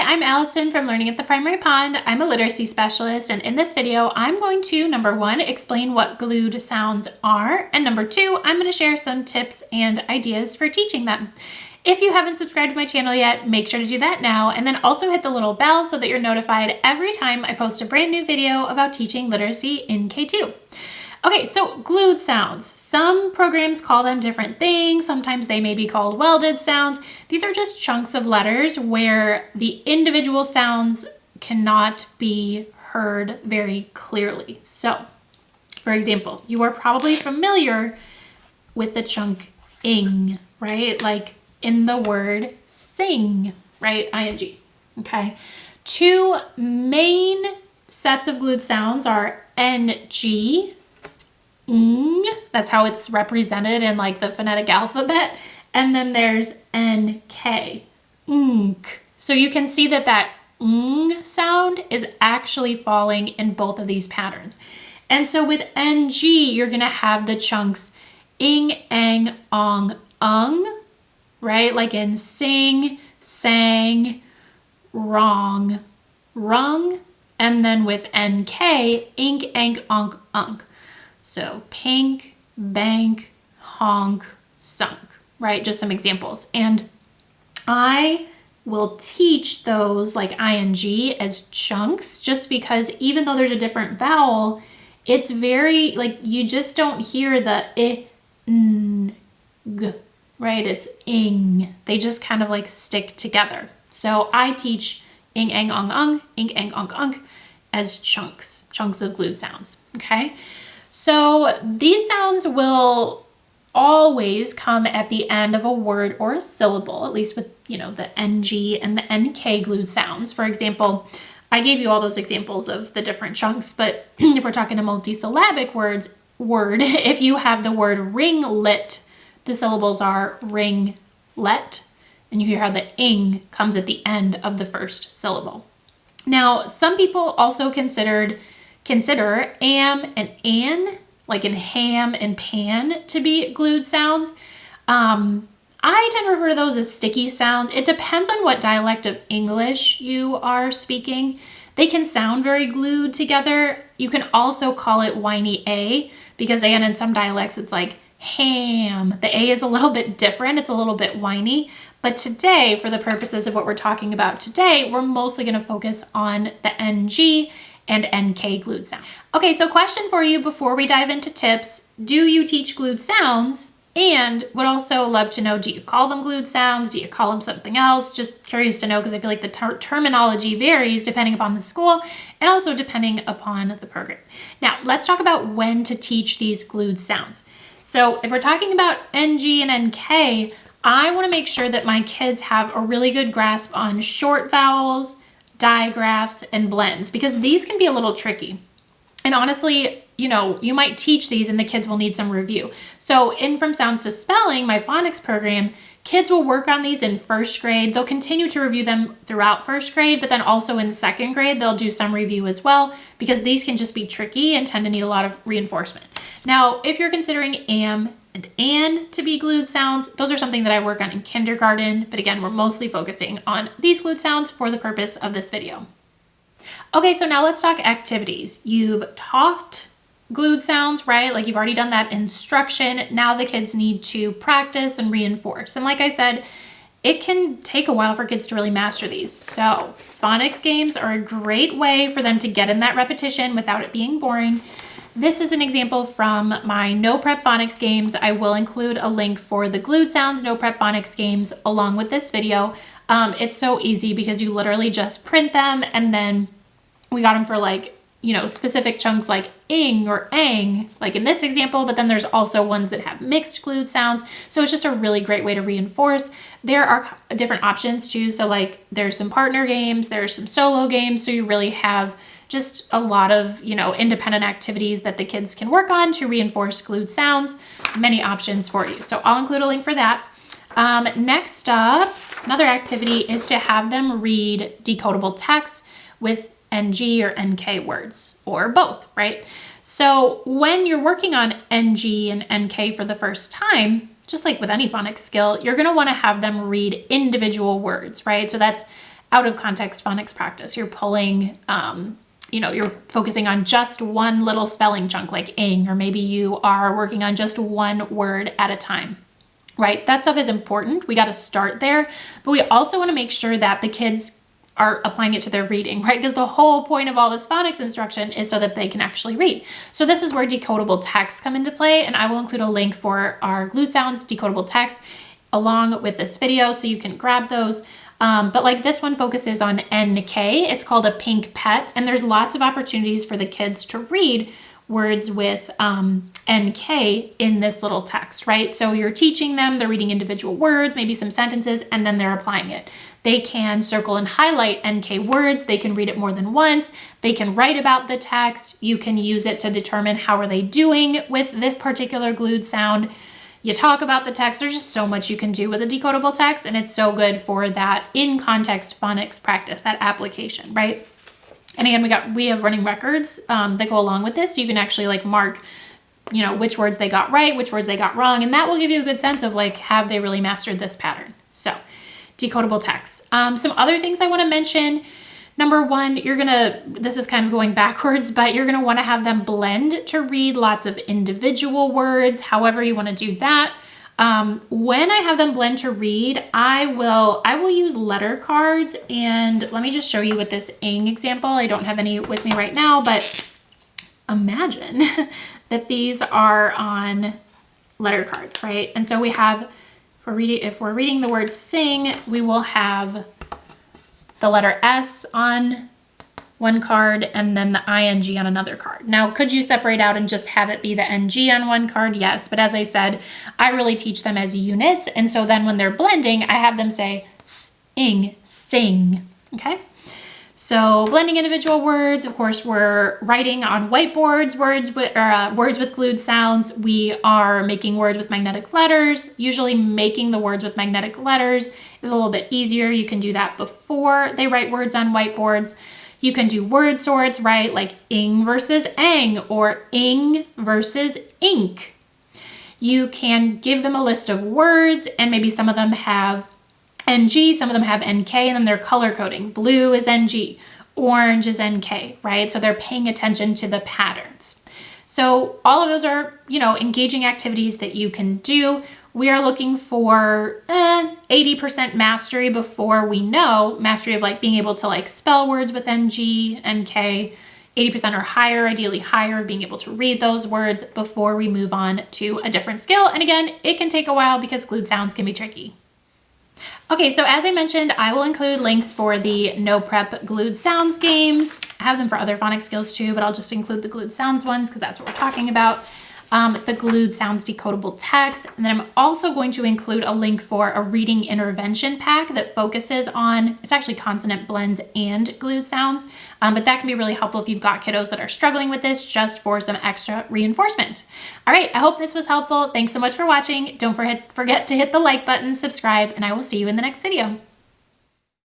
I'm Allison from Learning at the Primary Pond. I'm a literacy specialist, and in this video, I'm going to, number one, explain what glued sounds are, and number two, I'm going to share some tips and ideas for teaching them. If you haven't subscribed to my channel yet, make sure to do that now, and then also hit the little bell so that you're notified every time I post a brand new video about teaching literacy in K2. Okay, so glued sounds. Some programs call them different things. Sometimes they may be called welded sounds. These are just chunks of letters where the individual sounds cannot be heard very clearly. So, for example, you are probably familiar with the chunk ing, right? Like in the word sing, right? ing, okay? Two main sets of glued sounds are ng, that's how it's represented in like the phonetic alphabet. And then there's NK, So you can see that that sound is actually falling in both of these patterns. And so with NG, you're going to have the chunks ing, ang, ong, right? Like in sing, sang, wrong, rung. And then with NK, ink, ank, unk. So pink, bank, honk, sunk, right? Just some examples. And I will teach those like ing as chunks just because even though there's a different vowel, it's very like you just don't hear the I, N, G, right? It's ing. They just kind of like stick together. So I teach ing, ang, ong, ing, ang, unk as chunks of glued sounds, okay? So these sounds will always come at the end of a word or a syllable, at least with, the NG and the NK glued sounds. For example, I gave you all those examples of the different chunks, but if we're talking a multisyllabic word, if you have the word ringlet, the syllables are ring-let, and you hear how the ing comes at the end of the first syllable. Now, some people also consider am and an, like in ham and pan, to be glued sounds. I tend to refer to those as sticky sounds. It depends on what dialect of English you are speaking. They can sound very glued together. You can also call it whiny A, because again, in some dialects, it's like ham. The A is a little bit different. It's a little bit whiny. But today, for the purposes of what we're talking about today, we're mostly going to focus on the NG and NK glued sounds. Okay, so question for you before we dive into tips. Do you teach glued sounds? And would also love to know, do you call them glued sounds? Do you call them something else? Just curious to know because I feel like the terminology varies depending upon the school and also depending upon the program. Now, let's talk about when to teach these glued sounds. So if we're talking about NG and NK, I want to make sure that my kids have a really good grasp on short vowels, digraphs, and blends, because these can be a little tricky. And honestly, you might teach these and the kids will need some review. So in From Sounds to Spelling, my phonics program, kids will work on these in first grade. They'll continue to review them throughout first grade, but then also in second grade, they'll do some review as well, because these can just be tricky and tend to need a lot of reinforcement. Now, if you're considering am and an to be glued sounds, those are something that I work on in kindergarten, but again, we're mostly focusing on these glued sounds for the purpose of this video. Okay, so now let's talk activities. You've talked glued sounds, right? Like you've already done that instruction. Now the kids need to practice and reinforce. And like I said, it can take a while for kids to really master these. So phonics games are a great way for them to get in that repetition without it being boring. This is an example from my No Prep Phonics games. I will include a link for the glued sounds No Prep Phonics games along with this video. It's so easy because you literally just print them, and then we got them for like, specific chunks like ing or ang, like in this example, but then there's also ones that have mixed glued sounds. So it's just a really great way to reinforce. There are different options too. So like there's some partner games, there's some solo games. So you really have just a lot of, independent activities that the kids can work on to reinforce glued sounds. Many options for you. So I'll include a link for that. Next up, another activity is to have them read decodable text with NG or NK words, or both, right? So when you're working on NG and NK for the first time, just like with any phonics skill, you're going to want to have them read individual words, right? So that's out of context phonics practice. You're pulling, you're focusing on just one little spelling chunk like ing, or maybe you are working on just one word at a time, right? That stuff is important. We got to start there, but we also want to make sure that the kids are applying it to their reading, right? Because the whole point of all this phonics instruction is so that they can actually read. So this is where decodable texts come into play, and I will include a link for our Glued Sounds decodable text along with this video so you can grab those. But like this one focuses on NK. It's called a pink pet, and there's lots of opportunities for the kids to read words with NK in this little text, right? So you're teaching them, they're reading individual words, maybe some sentences, and then they're applying it. They can circle and highlight NK words. They can read it more than once. They can write about the text. You can use it to determine how are they doing with this particular glued sound. You talk about the text. There's just so much you can do with a decodable text, and it's so good for that in-context phonics practice, that application, right? And again, we have running records that go along with this, so you can actually like mark, which words they got right, which words they got wrong, and that will give you a good sense of like, have they really mastered this pattern? So, decodable text. Some other things I want to mention. Number one, this is kind of going backwards, but you're going to want to have them blend to read lots of individual words, however you want to do that. When I have them blend to read, I will use letter cards, and let me just show you with this ing example. I don't have any with me right now, but imagine that these are on letter cards, right? And so we have, if we're reading the word sing, we will have the letter S on one card and then the ing on another card. Now, could you separate out and just have it be the ng on one card? Yes, but as I said, I really teach them as units, and so then when they're blending, I have them say ing, sing, okay? So blending individual words, of course, we're writing on whiteboards, words with glued sounds. We are making words with magnetic letters. Usually making the words with magnetic letters is a little bit easier. You can do that before they write words on whiteboards. You can do word sorts, right? Like ing versus ang or ing versus ink. You can give them a list of words, and maybe some of them have NG, some of them have NK, and then they're color coding. Blue is NG, orange is NK, right? So they're paying attention to the patterns. So all of those are, engaging activities that you can do. We are looking for 80% mastery before we know mastery of like being able to like spell words with NG, NK, 80% or higher, ideally higher, of being able to read those words before we move on to a different skill. And again, it can take a while because glued sounds can be tricky. Okay, so as I mentioned, I will include links for the No Prep Glued Sounds games. I have them for other phonics skills too, but I'll just include the Glued Sounds ones because that's what we're talking about. The Glued Sounds decodable text. And then I'm also going to include a link for a reading intervention pack that focuses on, it's actually consonant blends and glued sounds, but that can be really helpful if you've got kiddos that are struggling with this, just for some extra reinforcement. All right, I hope this was helpful. Thanks so much for watching. Don't forget to hit the like button, subscribe, and I will see you in the next video.